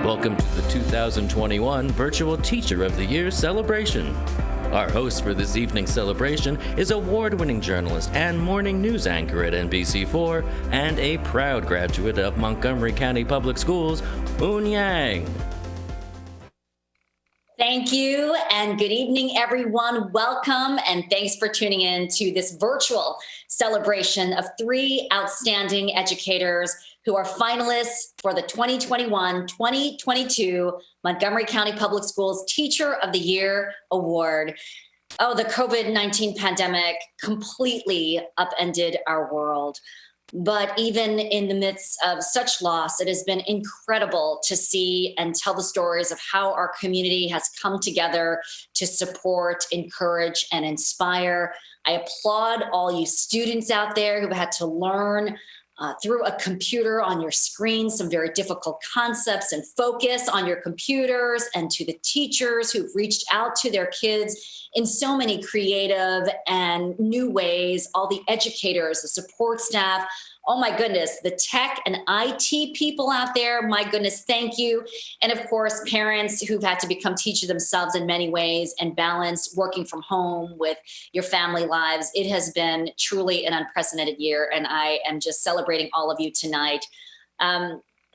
Welcome to the 2021 Virtual Teacher of the Year celebration. Our host for this evening's celebration is award-winning journalist and morning news anchor at NBC4 and a proud graduate of Montgomery County Public Schools, Un Yang. Thank you, and good evening, everyone. Welcome, and thanks for tuning in to this virtual celebration of three outstanding educators who are finalists for the 2021-2022 Montgomery County Public Schools Teacher of the Year Award. Oh, the COVID-19 pandemic completely upended our world. But even in the midst of such loss, it has been incredible to see and tell the stories of how our community has come together to support, encourage, and inspire. I applaud all you students out there who've had to learn through a computer on your screen some very difficult concepts and focus on your computers, and to the teachers who've reached out to their kids in so many creative and new ways, all the educators, the support staff. Oh my goodness, the tech and IT people out there, my goodness, thank you. And of course, parents who've had to become teachers themselves in many ways and balance working from home with your family lives. It has been truly an unprecedented year, and I am just celebrating all of you tonight.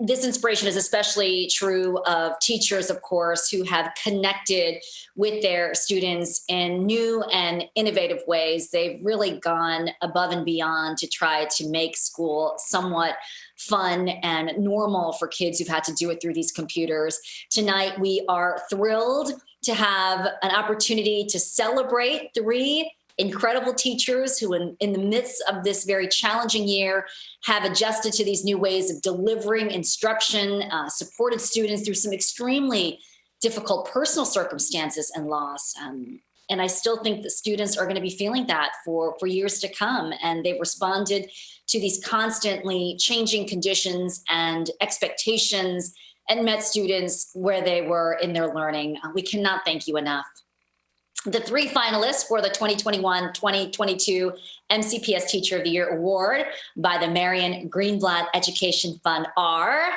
This inspiration is especially true of teachers, of course, who have connected with their students in new and innovative ways. They've really gone above and beyond to try to make school somewhat fun and normal for kids who've had to do it through these computers. Tonight, we are thrilled to have an opportunity to celebrate three incredible teachers who in the midst of this very challenging year have adjusted to these new ways of delivering instruction, supported students through some extremely difficult personal circumstances and loss. And I still think that students are going to be feeling that for years to come. And they've responded to these constantly changing conditions and expectations and met students where they were in their learning. We cannot thank you enough. The three finalists for the 2021-2022 MCPS Teacher of the Year Award by the Marion Greenblatt Education Fund are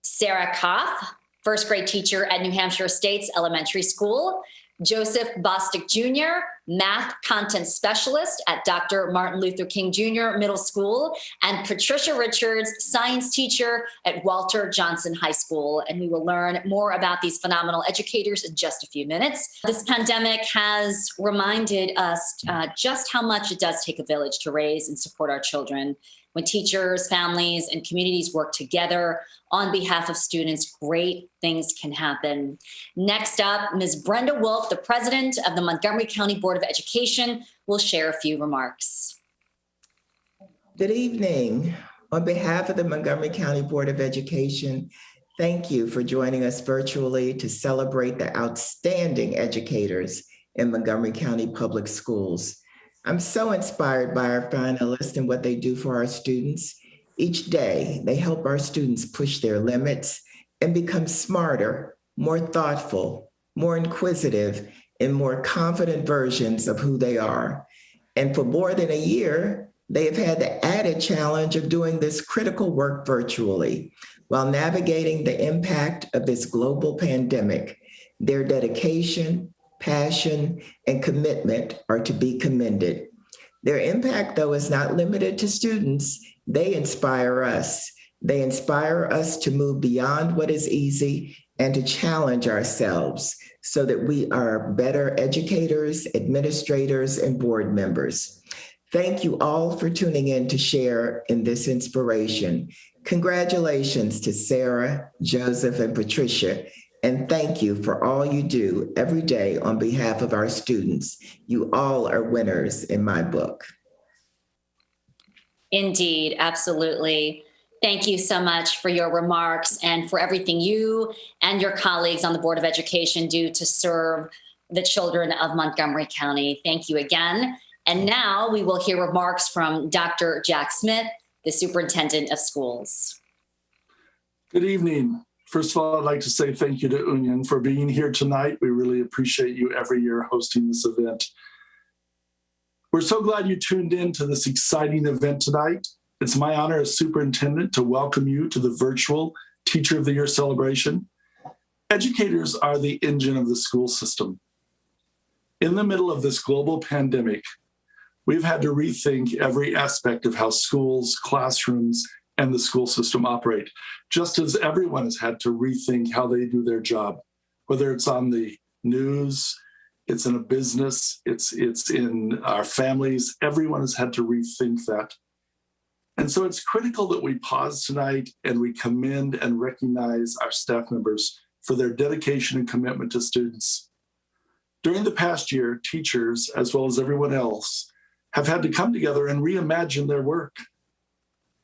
Sara Kopf, first grade teacher at New Hampshire Estates Elementary School; Joseph Bostic Jr., math content specialist at Dr. Martin Luther King Jr. Middle School; and Patricia Richards, science teacher at Walter Johnson High School. And we will learn more about these phenomenal educators in just a few minutes. This pandemic has reminded us just how much it does take a village to raise and support our children. When teachers, families, and communities work together on behalf of students, great things can happen. Next up, Ms. Brenda Wolf, the president of the Montgomery County Board of Education, will share a few remarks. Good evening. On behalf of the Montgomery County Board of Education, thank you for joining us virtually to celebrate the outstanding educators in Montgomery County Public Schools. I'm so inspired by our finalists and what they do for our students. Each day, they help our students push their limits and become smarter, more thoughtful, more inquisitive, and more confident versions of who they are. And for more than a year, they have had the added challenge of doing this critical work virtually while navigating the impact of this global pandemic. Their dedication, passion, and commitment are to be commended. Their impact, though, is not limited to students. They inspire us. They inspire us to move beyond what is easy and to challenge ourselves so that we are better educators, administrators, and board members. Thank you all for tuning in to share in this inspiration. Congratulations to Sara, Joseph, and Patricia. And thank you for all you do every day on behalf of our students. You all are winners in my book. Indeed, absolutely. Thank you so much for your remarks and for everything you and your colleagues on the Board of Education do to serve the children of Montgomery County. Thank you again. And now we will hear remarks from Dr. Jack Smith, the Superintendent of Schools. Good evening. First of all, I'd like to say thank you to Union for being here tonight. We really appreciate you every year hosting this event. We're so glad you tuned in to this exciting event tonight. It's my honor as superintendent to welcome you to the virtual Teacher of the Year celebration. Educators are the engine of the school system. In the middle of this global pandemic, we've had to rethink every aspect of how schools, classrooms, and the school system operate, just as everyone has had to rethink how they do their job, whether it's on the news, it's in a business, it's in our families. Everyone has had to rethink that. And so it's critical that we pause tonight and we commend and recognize our staff members for their dedication and commitment to students. During the past year, teachers, as well as everyone else, have had to come together and reimagine their work.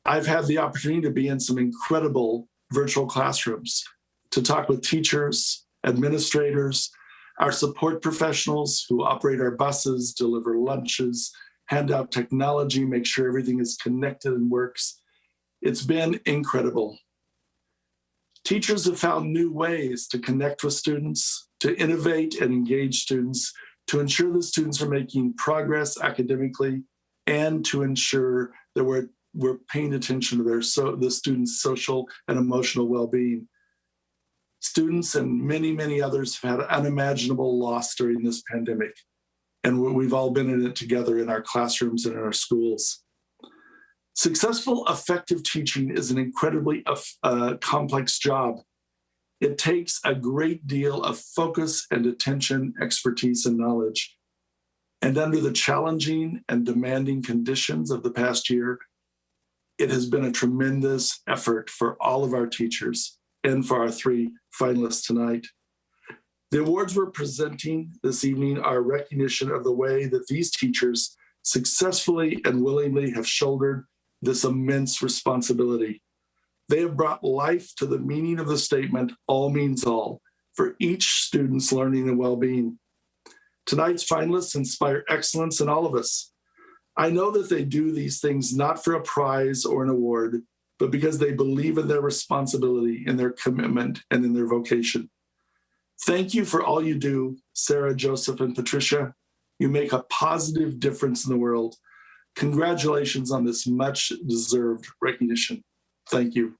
I've had the opportunity to be in some incredible virtual classrooms to talk with teachers, administrators, our support professionals who operate our buses, deliver lunches, hand out technology, make sure everything is connected and works. It's been incredible. Teachers have found new ways to connect with students, to innovate and engage students, to ensure that students are making progress academically, and to ensure that we're paying attention to the students' social and emotional well-being. Students and many, many others have had unimaginable loss during this pandemic, and we've all been in it together in our classrooms and in our schools. Successful, effective teaching is an incredibly complex job. It takes a great deal of focus and attention, expertise, and knowledge. And under the challenging and demanding conditions of the past year, it has been a tremendous effort for all of our teachers and for our 3 finalists tonight. The awards we're presenting this evening are a recognition of the way that these teachers successfully and willingly have shouldered this immense responsibility. They have brought life to the meaning of the statement, all means all, for each student's learning and well-being. Tonight's finalists inspire excellence in all of us. I know that they do these things not for a prize or an award, but because they believe in their responsibility, in their commitment, and in their vocation. Thank you for all you do, Sara, Joseph, and Patricia. You make a positive difference in the world. Congratulations on this much-deserved recognition. Thank you.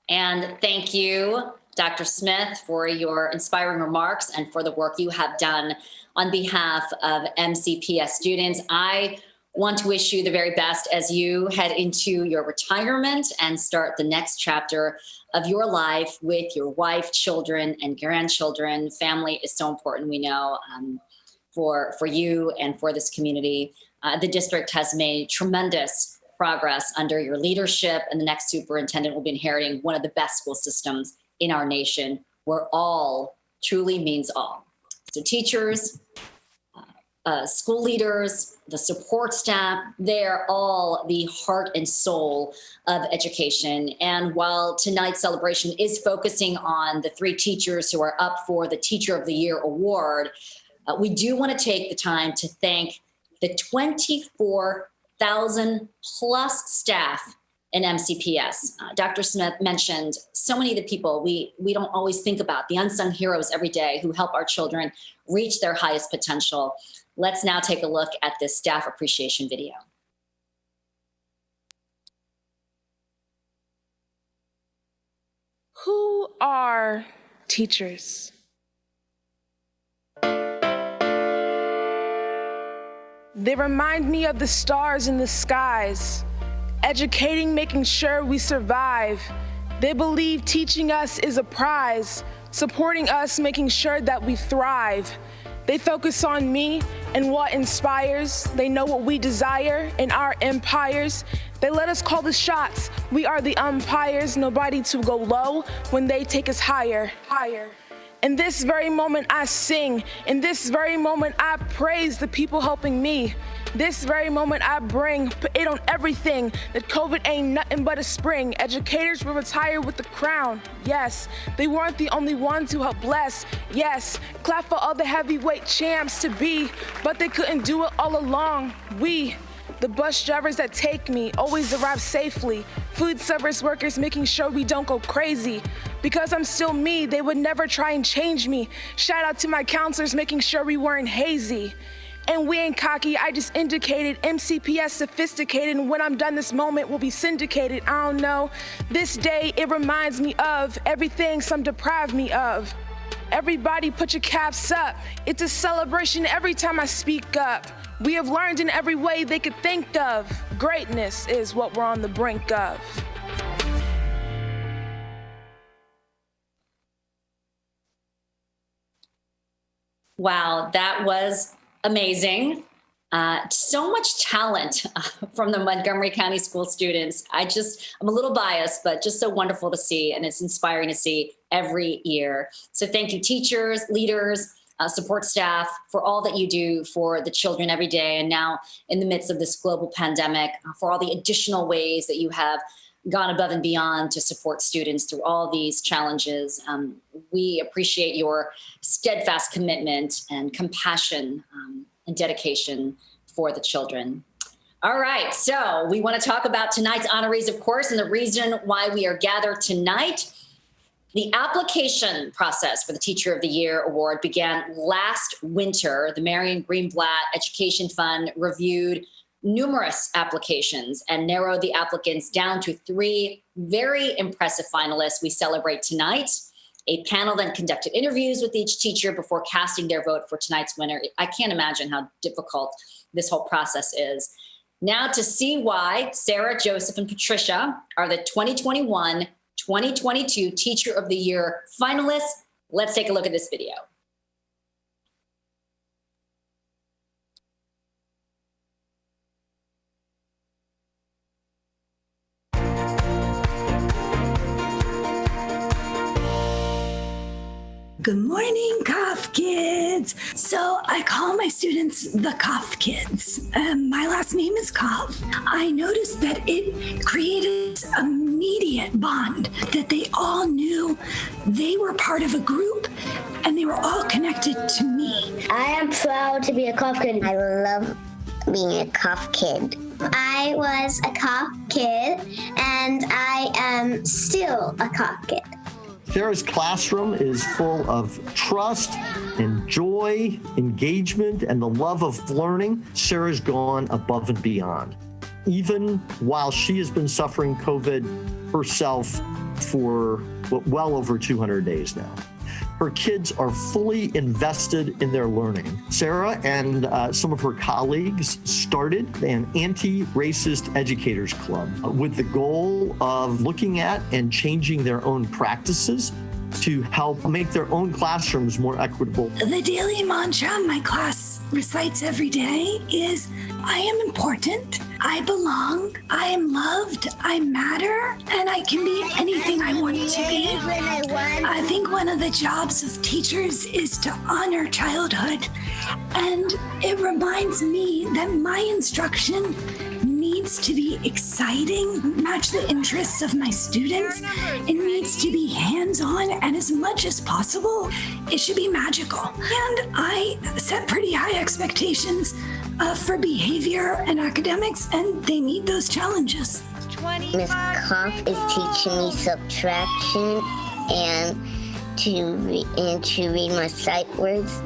And thank you, Dr. Smith, for your inspiring remarks and for the work you have done on behalf of MCPS students. I want to wish you the very best as you head into your retirement and start the next chapter of your life with your wife, children, and grandchildren. Family is so important, we know, for you and for this community. The district has made tremendous progress under your leadership, and the next superintendent will be inheriting one of the best school systems in our nation, where all truly means all. So teachers, school leaders, the support staff, they're all the heart and soul of education. And while tonight's celebration is focusing on the 3 teachers who are up for the Teacher of the Year award, we do want to take the time to thank the 24,000 plus staff in MCPS. Dr. Smith mentioned so many of the people we don't always think about, the unsung heroes every day who help our children reach their highest potential. Let's now take a look at this staff appreciation video. Who are teachers? They remind me of the stars in the skies, educating, making sure we survive. They believe teaching us is a prize, supporting us, making sure that we thrive. They focus on me and what inspires. They know what we desire in our empires. They let us call the shots. We are the umpires, nobody to go low when they take us higher, higher. In this very moment I sing, in this very moment I praise the people helping me. This very moment I bring it on everything, that COVID ain't nothing but a spring. Educators will retire with the crown. Yes, they weren't the only ones who helped bless. Yes, clap for all the heavyweight champs to be, but they couldn't do it all along. We, the bus drivers that take me, always arrive safely. Food service workers making sure we don't go crazy. Because I'm still me, they would never try and change me. Shout out to my counselors making sure we weren't hazy. And we ain't cocky, I just indicated MCPS sophisticated, and when I'm done this moment will be syndicated. I don't know. This day, it reminds me of everything some deprived me of. Everybody put your caps up. It's a celebration every time I speak up. We have learned in every way they could think of. Greatness is what we're on the brink of. Wow, that was amazing. So much talent from the Montgomery County school students. I'm a little biased, but just so wonderful to see, and it's inspiring to see every year. So thank you, teachers, leaders, support staff, for all that you do for the children every day. And now in the midst of this global pandemic, for all the additional ways that you have gone above and beyond to support students through all these challenges. We appreciate your steadfast commitment and compassion and dedication for the children. All right, so we want to talk about tonight's honorees, of course, and the reason why we are gathered tonight. The application process for the Teacher of the Year Award began last winter. The Marion Greenblatt Education Fund reviewed numerous applications and narrowed the applicants down to 3 very impressive finalists we celebrate tonight. A panel then conducted interviews with each teacher before casting their vote for tonight's winner. I can't imagine how difficult this whole process is. Now to see why Sara, Joseph, and Patricia are the 2021-2022 Teacher of the Year finalists, let's take a look at this video. Good morning, Kopf kids. So I call my students the Kopf kids. My last name is Kopf. I noticed that it created this immediate bond that they all knew they were part of a group and they were all connected to me. I am proud to be a Kopf kid. I love being a Kopf kid. I was a Kopf kid and I am still a Kopf kid. Sara's classroom is full of trust and joy, engagement, and the love of learning. Sara's gone above and beyond. Even while she has been suffering COVID herself for well over 200 days now. Her kids are fully invested in their learning. Sara and some of her colleagues started an anti-racist educators club with the goal of looking at and changing their own practices to help make their own classrooms more equitable. The daily mantra my class recites every day is, I am important, I belong, I am loved, I matter, and I can be anything I want to be. I think one of the jobs of teachers is to honor childhood, and it reminds me that my instruction needs to be exciting, match the interests of my students. It needs to be hands-on, and as much as possible, it should be magical. And I set pretty high expectations for behavior and academics, and they meet those challenges. Ms. Kopf is teaching me subtraction and to read my sight words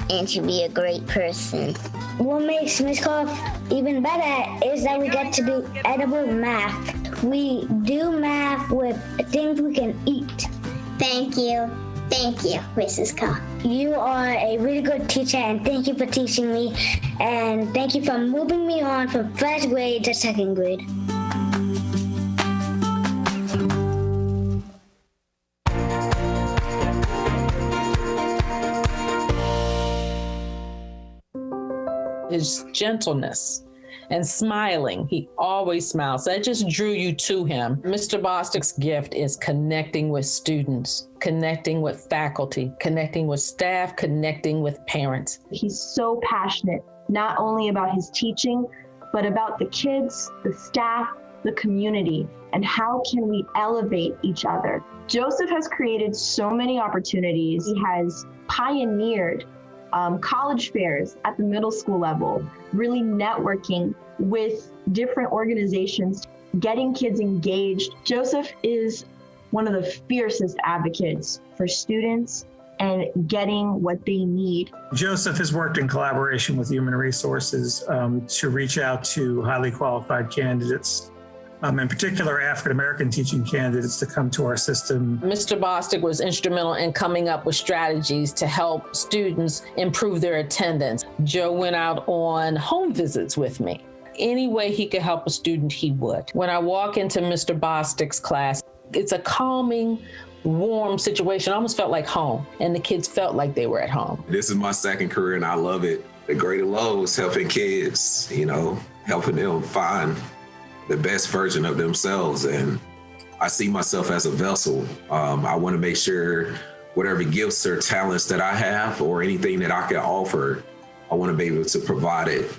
and to be a great person. What makes Ms. Kopf even better is that we get to do edible math. We do math with things we can eat. Thank you. Thank you, Mrs. Kopf. You are a really good teacher, and thank you for teaching me. And thank you for moving me on from 1st grade to 2nd grade. His gentleness and smiling. He always smiles. That just drew you to him. Mr. Bostic's gift is connecting with students, connecting with faculty, connecting with staff, connecting with parents. He's so passionate, not only about his teaching, but about the kids, the staff, the community, and how can we elevate each other. Joseph has created so many opportunities. He has pioneered college fairs at the middle school level, really networking with different organizations, getting kids engaged. Joseph is one of the fiercest advocates for students, and getting what they need. Joseph has worked in collaboration with Human Resources to reach out to highly qualified candidates, in particular African-American teaching candidates, to come to our system. Mr. Bostic was instrumental in coming up with strategies to help students improve their attendance. Joe went out on home visits with me. Any way he could help a student, he would. When I walk into Mr. Bostic's class, it's a calming, warm situation. I almost felt like home, and the kids felt like they were at home. This is my second career and I love it. The greater lows, helping kids, helping them find the best version of themselves. And I see myself as a vessel. I want to make sure whatever gifts or talents that I have or anything that I can offer, I want to be able to provide it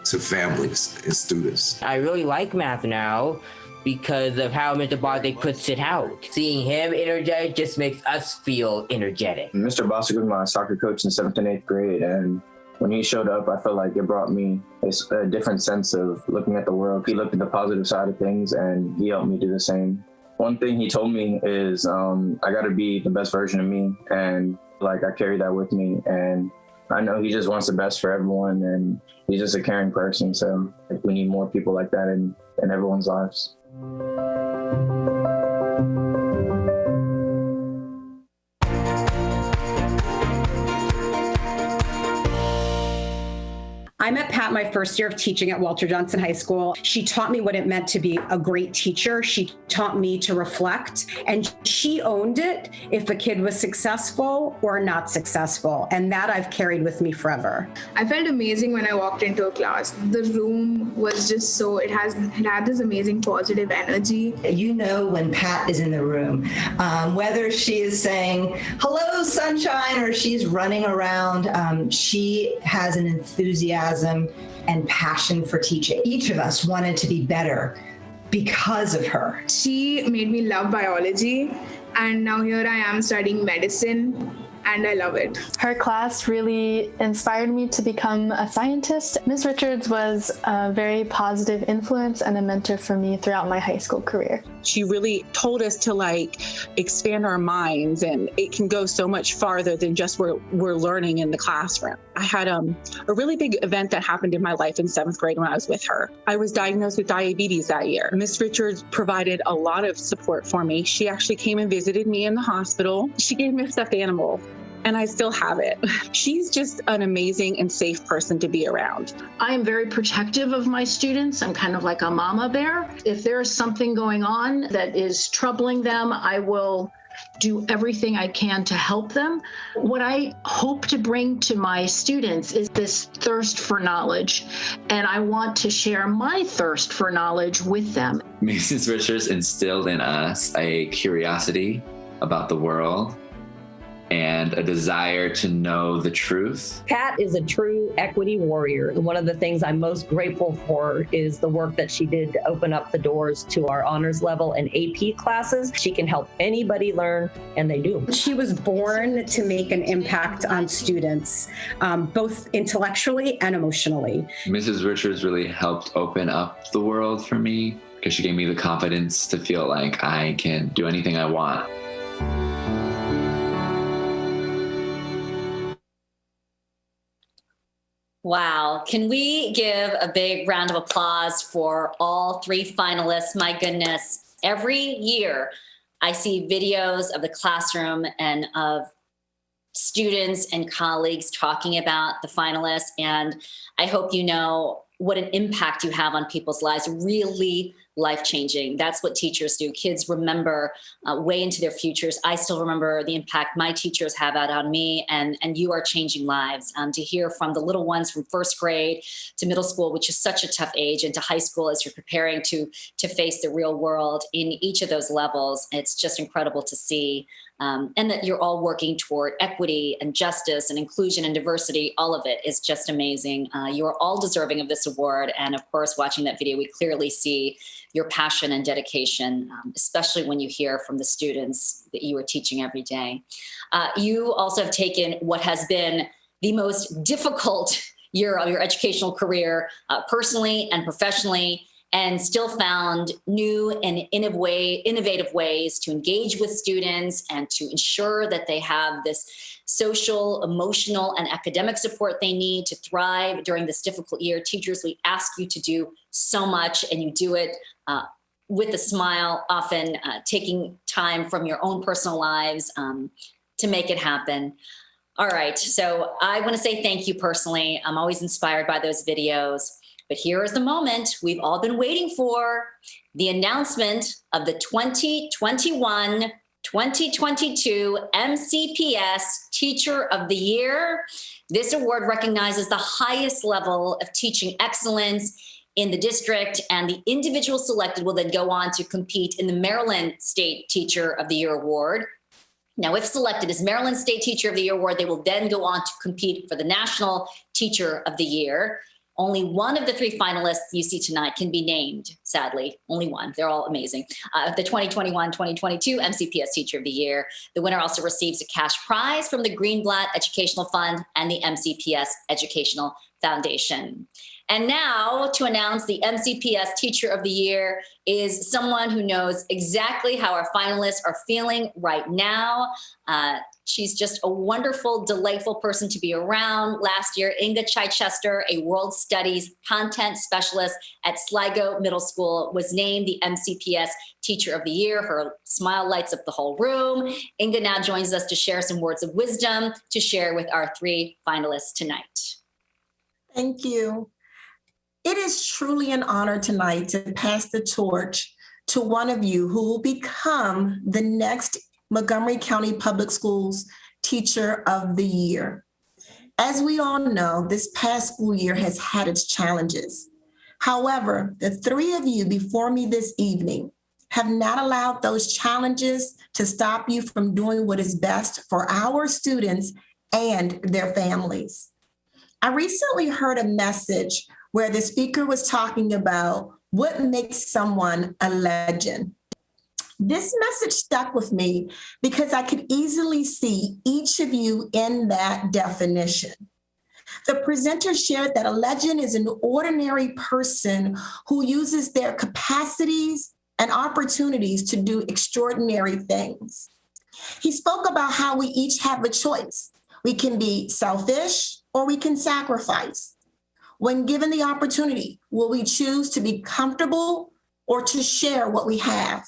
to families and students. I really like math now because of how Mr. Bostic puts it out. Seeing him energetic just makes us feel energetic. Mr. Bostic was my soccer coach in 7th and 8th grade, and when he showed up, I felt like it brought me a different sense of looking at the world. He looked at the positive side of things, and he helped me do the same. One thing he told me is I got to be the best version of me, and I carry that with me. And I know he just wants the best for everyone, and he's just a caring person. So we need more people like that in everyone's lives. I met Pat my first year of teaching at Walter Johnson High School. She taught me what it meant to be a great teacher. She taught me to reflect, and she owned it if a kid was successful or not successful. And that I've carried with me forever. I felt amazing when I walked into a class. The room was just it had this amazing positive energy. You know when Pat is in the room, whether she is saying, hello, sunshine, or she's running around, she has an enthusiasm and passion for teaching. Each of us wanted to be better because of her. She made me love biology, and now here I am studying medicine, and I love it. Her class really inspired me to become a scientist. Ms. Richards was a very positive influence and a mentor for me throughout my high school career. She really told us to expand our minds, and it can go so much farther than just what we're learning in the classroom. I had a really big event that happened in my life in 7th grade when I was with her. I was diagnosed with diabetes that year. Ms. Richards provided a lot of support for me. She actually came and visited me in the hospital. She gave me a stuffed animal, and I still have it. She's just an amazing and safe person to be around. I am very protective of my students. I'm kind of like a mama bear. If there is something going on that is troubling them, I will do everything I can to help them. What I hope to bring to my students is this thirst for knowledge, and I want to share my thirst for knowledge with them. Mrs. Richards instilled in us a curiosity about the world and a desire to know the truth. Pat is a true equity warrior. One of the things I'm most grateful for is the work that she did to open up the doors to our honors level and AP classes. She can help anybody learn, and they do. She was born to make an impact on students, both intellectually and emotionally. Mrs. Richards really helped open up the world for me because she gave me the confidence to feel like I can do anything I want. Wow. Can we give a big round of applause for all 3 finalists? My goodness, every year I see videos of the classroom and of students and colleagues talking about the finalists. And I hope you know what an impact you have on people's lives, really life-changing. That's what teachers do. Kids remember way into their futures. I still remember the impact my teachers have had on me, and you are changing lives. To hear from the little ones from first grade to middle school, which is such a tough age, and to high school as you're preparing to face the real world in each of those levels, it's just incredible to see. And that you're all working toward equity and justice and inclusion and diversity. All of it is just amazing. You are all deserving of this award. And of course, watching that video, we clearly see your passion and dedication, especially when you hear from the students that you are teaching every day. You also have taken what has been the most difficult year of your educational career, personally and professionally, and still found new and innovative ways to engage with students and to ensure that they have this social, emotional, and academic support they need to thrive during this difficult year. Teachers, we ask you to do so much, and you do it with a smile, often taking time from your own personal lives to make it happen. All right, so I want to say thank you personally. I'm always inspired by those videos, but here is the moment we've all been waiting for, the announcement of the 2021-2022 MCPS Teacher of the Year. This award recognizes the highest level of teaching excellence in the district, and the individual selected will then go on to compete in the Maryland State Teacher of the Year Award. Now, if selected as Maryland State Teacher of the Year Award, they will then go on to compete for the National Teacher of the Year. Only one of the three finalists you see tonight can be named, sadly. Only one. They're all amazing. The 2021-2022 MCPS Teacher of the Year. The winner also receives a cash prize from the Greenblatt Educational Fund and the MCPS Educational Foundation. And now, to announce the MCPS Teacher of the Year is someone who knows exactly how our finalists are feeling right now. She's just a wonderful, delightful person to be around. Last year, Inga Chichester, a World Studies content specialist at Sligo Middle School, was named the MCPS Teacher of the Year. Her smile lights up the whole room. Inga now joins us to share some words of wisdom to share with our three finalists tonight. Thank you. It is truly an honor tonight to pass the torch to one of you who will become the next Montgomery County Public Schools Teacher of the Year. As we all know, this past school year has had its challenges. However, the three of you before me this evening have not allowed those challenges to stop you from doing what is best for our students and their families. I recently heard a message where the speaker was talking about what makes someone a legend. This message stuck with me because I could easily see each of you in that definition. The presenter shared that a legend is an ordinary person who uses their capacities and opportunities to do extraordinary things. He spoke about how we each have a choice. We can be selfish or we can sacrifice. When given the opportunity, will we choose to be comfortable or to share what we have?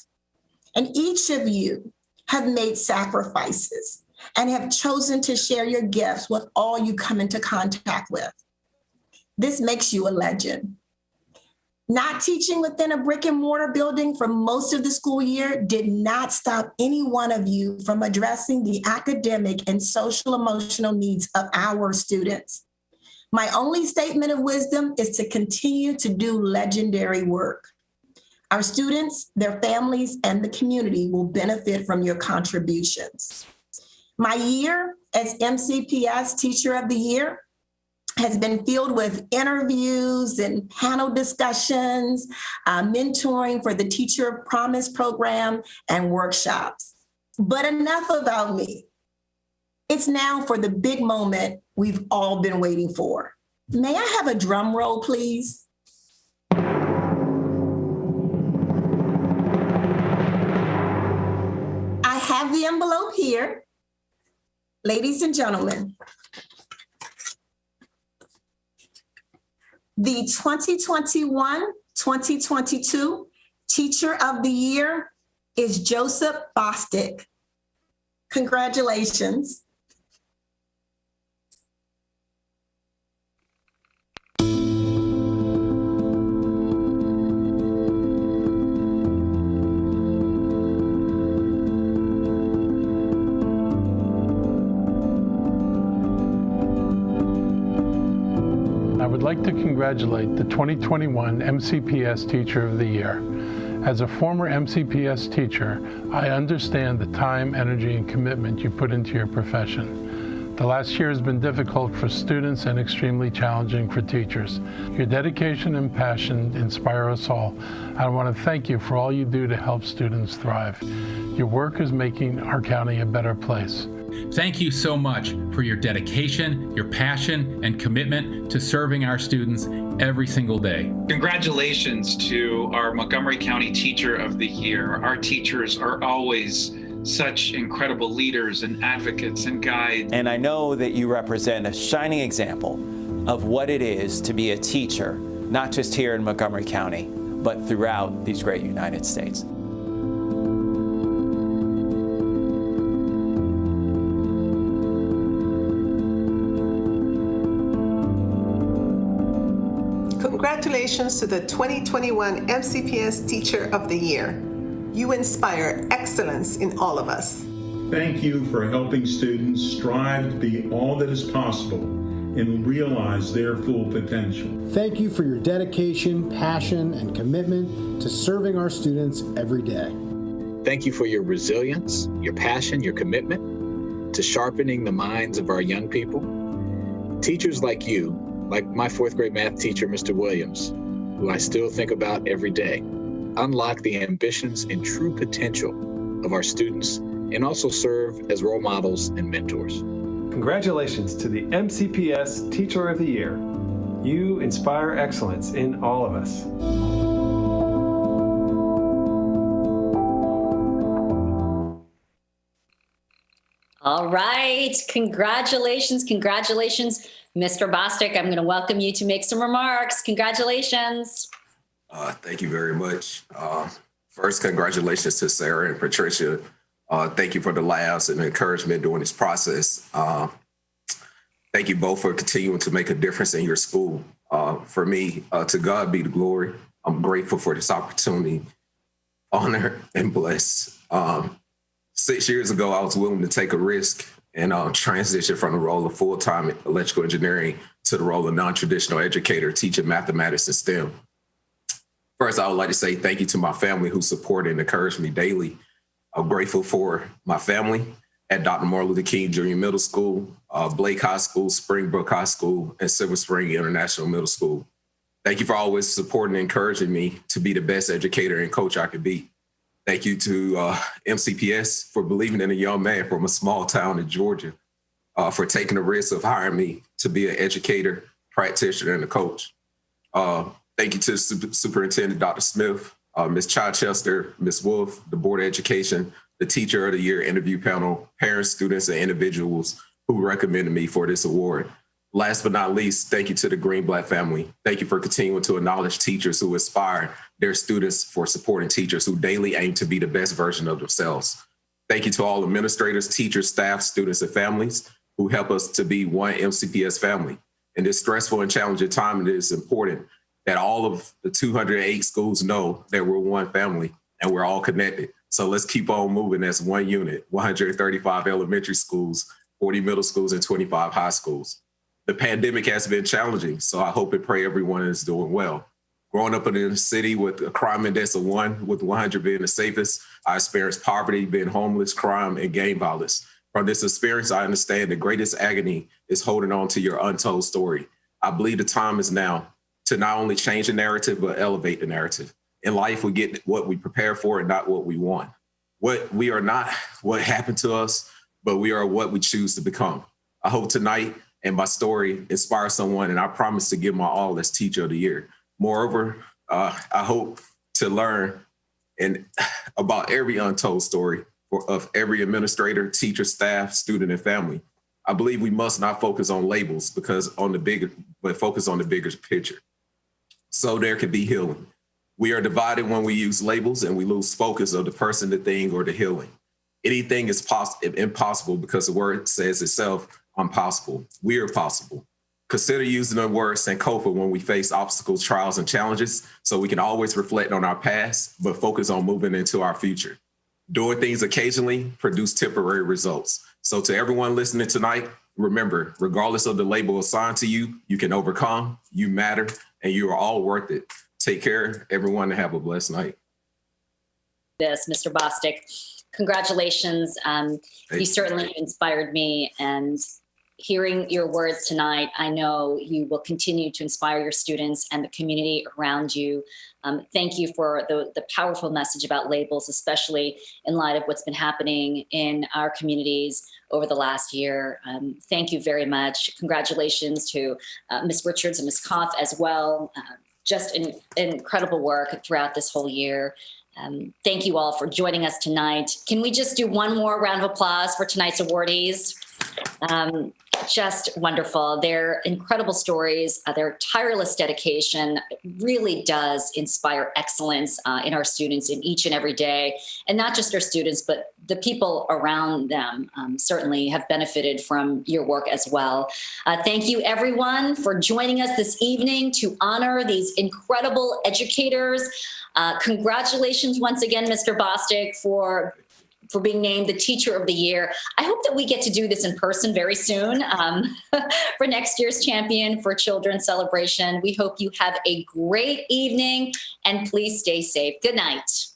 And each of you have made sacrifices and have chosen to share your gifts with all you come into contact with. This makes you a legend. Not teaching within a brick and mortar building for most of the school year did not stop any one of you from addressing the academic and social emotional needs of our students. My only statement of wisdom is to continue to do legendary work. Our students, their families, and the community will benefit from your contributions. My year as MCPS Teacher of the Year has been filled with interviews and panel discussions, mentoring for the Teacher of Promise program, and workshops. But enough about me. It's now for the big moment we've all been waiting for. May I have a drum roll, please? I have the envelope here. Ladies and gentlemen, the 2021-2022 Teacher of the Year is Joseph Bostic. Congratulations. I would like to congratulate the 2021 MCPS Teacher of the Year. As a former MCPS teacher, I understand the time, energy, and commitment you put into your profession. The last year has been difficult for students and extremely challenging for teachers. Your dedication and passion inspire us all. I want to thank you for all you do to help students thrive. Your work is making our county a better place. Thank you so much for your dedication, your passion, and commitment to serving our students every single day. Congratulations to our Montgomery County Teacher of the Year. Our teachers are always such incredible leaders and advocates and guides. And I know that you represent a shining example of what it is to be a teacher, not just here in Montgomery County, but throughout these great United States. Congratulations to the 2021 MCPS Teacher of the Year. You inspire excellence in all of us. Thank you for helping students strive to be all that is possible and realize their full potential. Thank you for your dedication, passion, and commitment to serving our students every day. Thank you for your resilience, your passion, your commitment to sharpening the minds of our young people. Teachers like you, like my fourth grade math teacher, Mr. Williams, who I still think about every day, unlock the ambitions and true potential of our students and also serve as role models and mentors. Congratulations to the MCPS Teacher of the Year. You inspire excellence in all of us. All right, congratulations, Mr. Bostic. I'm going to welcome you to make some remarks. Congratulations. Thank you very much. First, congratulations to Sara and Patricia. Thank you for the laughs and encouragement during this process. Thank you both for continuing to make a difference in your school. For me, to God be the glory. I'm grateful for this opportunity, honored and blessed. 6 years ago, I was willing to take a risk and transition from the role of full-time electrical engineering to the role of non-traditional educator, teaching mathematics and STEM. First, I would like to say thank you to my family who support and encourage me daily. I'm grateful for my family at Dr. Martin Luther King Jr. Middle School, Blake High School, Springbrook High School, and Silver Spring International Middle School. Thank you for always supporting and encouraging me to be the best educator and coach I could be. Thank you to MCPS for believing in a young man from a small town in Georgia, for taking the risk of hiring me to be an educator, practitioner, and a coach. Thank you to Superintendent Dr. Smith, Ms. Chichester, Ms. Wolf, the Board of Education, the Teacher of the Year interview panel, parents, students, and individuals who recommended me for this award. Last but not least, thank you to the Greenblatt family. Thank you for continuing to acknowledge teachers who inspire their students, for supporting teachers who daily aim to be the best version of themselves. Thank you to all administrators, teachers, staff, students, and families who help us to be one MCPS family. In this stressful and challenging time, it is important that all of the 208 schools know that we're one family and we're all connected. So let's keep on moving as one unit, 135 elementary schools, 40 middle schools, and 25 high schools. The pandemic has been challenging, so I hope and pray everyone is doing well. Growing up in a city with a crime index of 1, with 100 being the safest, I experienced poverty, being homeless, crime, and gang violence. From this experience, I understand the greatest agony is holding on to your untold story. I believe the time is now to not only change the narrative, but elevate the narrative. In life, we get what we prepare for and not what we want. We are not what happened to us, but we are what we choose to become. I hope tonight and my story inspires someone, and I promise to give my all as Teacher of the Year. Moreover, I hope to learn about every untold story of every administrator, teacher, staff, student, and family. I believe we must not focus on labels but focus on the bigger picture, so there can be healing. We are divided when we use labels and we lose focus of the person, the thing, or the healing. Anything is impossible because the word says itself, impossible. We are possible. Consider using the word Sankofa when we face obstacles, trials, and challenges, so we can always reflect on our past, but focus on moving into our future. Doing things occasionally produce temporary results. So to everyone listening tonight, remember, regardless of the label assigned to you, you can overcome, you matter, and you are all worth it. Take care, everyone, and have a blessed night. This, Mr. Bostic, congratulations. You certainly inspired me, and hearing your words tonight, I know you will continue to inspire your students and the community around you. Thank you for the powerful message about labels, especially in light of what's been happening in our communities over the last year. Thank you very much. Congratulations to Ms. Richards and Ms. Kopf as well. Just incredible work throughout this whole year. Thank you all for joining us tonight. Can we just do one more round of applause for tonight's awardees? Just wonderful. Their incredible stories, their tireless dedication really does inspire excellence in our students in each and every day. And not just our students, but the people around them certainly have benefited from your work as well. Thank you everyone for joining us this evening to honor these incredible educators. Congratulations once again, Mr. Bostic, for being named the Teacher of the Year. I hope that we get to do this in person very soon for next year's Champion for Children celebration. We hope you have a great evening and please stay safe. Good night.